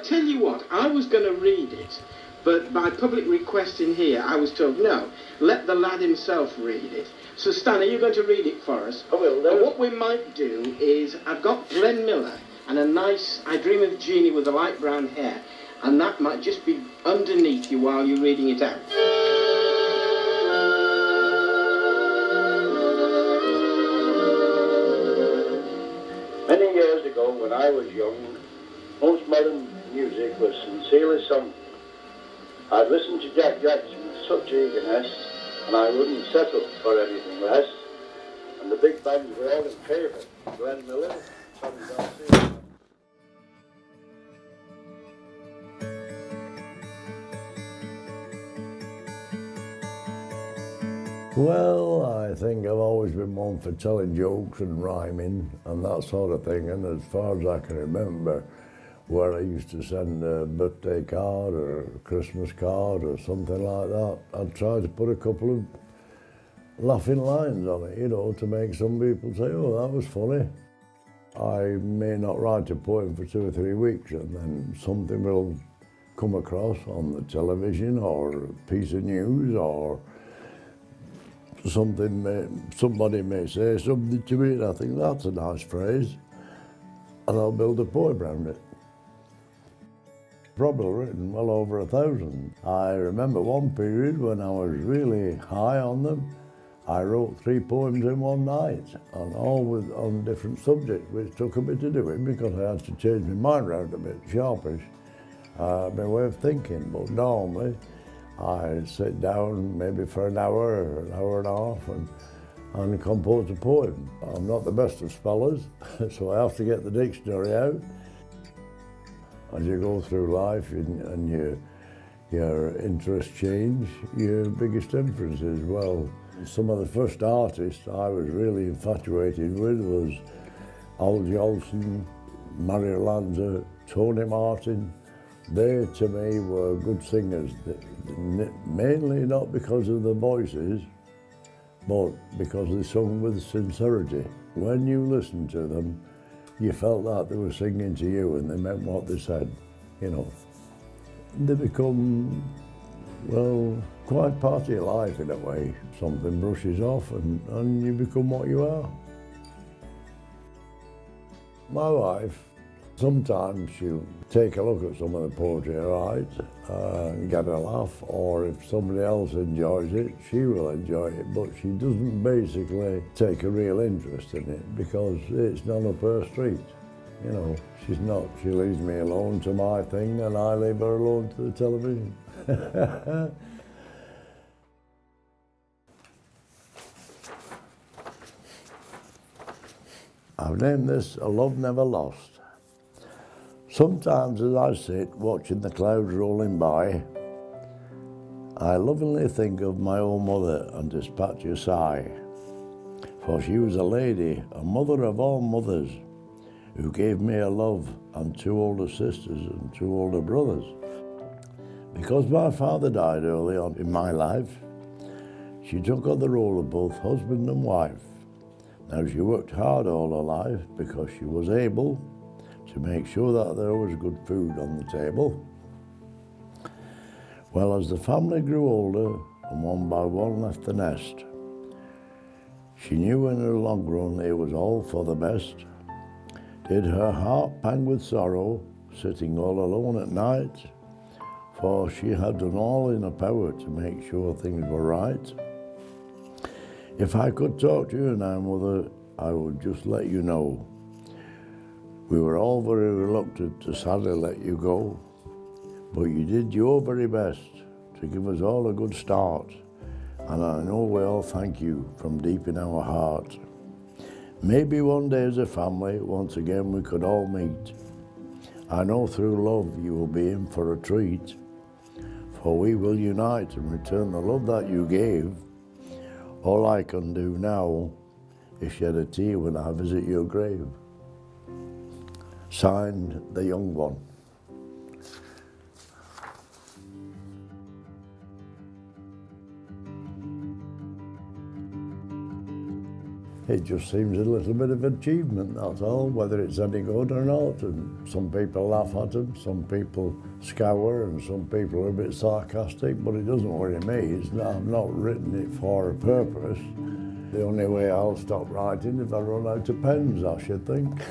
tell you what, I was going to read it, but by public request in here, I was told, no, let the lad himself read it. So, Stan, are you going to read it for us? I will. And what we might do is, I've got Glenn Miller and a nice I Dream of Jeannie with the light brown hair, and that might just be underneath you while you're reading it out. Many years ago, when I was young, most modern music was sincerely sung. I'd listen to Jack Jackson with such eagerness, and I wouldn't settle for anything less. And the big bands were all in favour. Glenn Miller, Tommy Darcy. Well, I think I've always been one for telling jokes and rhyming and that sort of thing, and as far as I can remember, where I used to send a birthday card or a Christmas card or something like that, I'd try to put a couple of laughing lines on it, you know, to make some people say, oh, that was funny. I may not write a poem for 2 or 3 weeks, and then something will come across on the television or a piece of news, or somebody may say something to me, and I think that's a nice phrase, and I'll build a poem around it. Probably written well over 1,000. I remember one period when I was really high on them. I wrote 3 poems in one night, and all on different subjects, which took a bit of doing because I had to change my mind around a bit, sharpish, my way of thinking. But normally, I sit down maybe for an hour or an hour and a half and compose a poem. I'm not the best of spellers, so I have to get the dictionary out. As you go through life and your interests change, your biggest influences, well, some of the first artists I was really infatuated with was Al Jolson, Mario Lanza, Tony Martin. They, to me, were good singers, mainly not because of the voices, but because they sung with sincerity. When you listened to them, you felt that they were singing to you and they meant what they said, you know. They become, well, quite part of your life in a way. Something brushes off and you become what you are. My wife, sometimes she'll take a look at some of the poetry I write and get a laugh, or if somebody else enjoys it, she will enjoy it, but she doesn't basically take a real interest in it because it's none of her street. You know, she's not. She leaves me alone to my thing and I leave her alone to the television. I've named this A Love Never Lost. Sometimes as I sit watching the clouds rolling by, I lovingly think of my own mother and dispatch a sigh. For she was a lady, a mother of all mothers, who gave me a love and 2 older sisters and 2 older brothers. Because my father died early on in my life, she took on the role of both husband and wife. Now, she worked hard all her life because she was able to make sure that there was good food on the table. Well, as the family grew older and one by one left the nest, she knew in her long run it was all for the best. Did her heart pang with sorrow, sitting all alone at night, for she had done all in her power to make sure things were right. If I could talk to you now, Mother, I would just let you know we were all very reluctant to sadly let you go, but you did your very best to give us all a good start, and I know we all thank you from deep in our heart. Maybe one day as a family, once again we could all meet. I know through love you will be in for a treat, for we will unite and return the love that you gave. All I can do now is shed a tear when I visit your grave. Signed, The Young One. It just seems a little bit of achievement, that's all, whether it's any good or not. And some people laugh at them, some people scour, and some people are a bit sarcastic, but it doesn't worry me. I've not written it for a purpose. The only way I'll stop writing is if I run out of pens, I should think.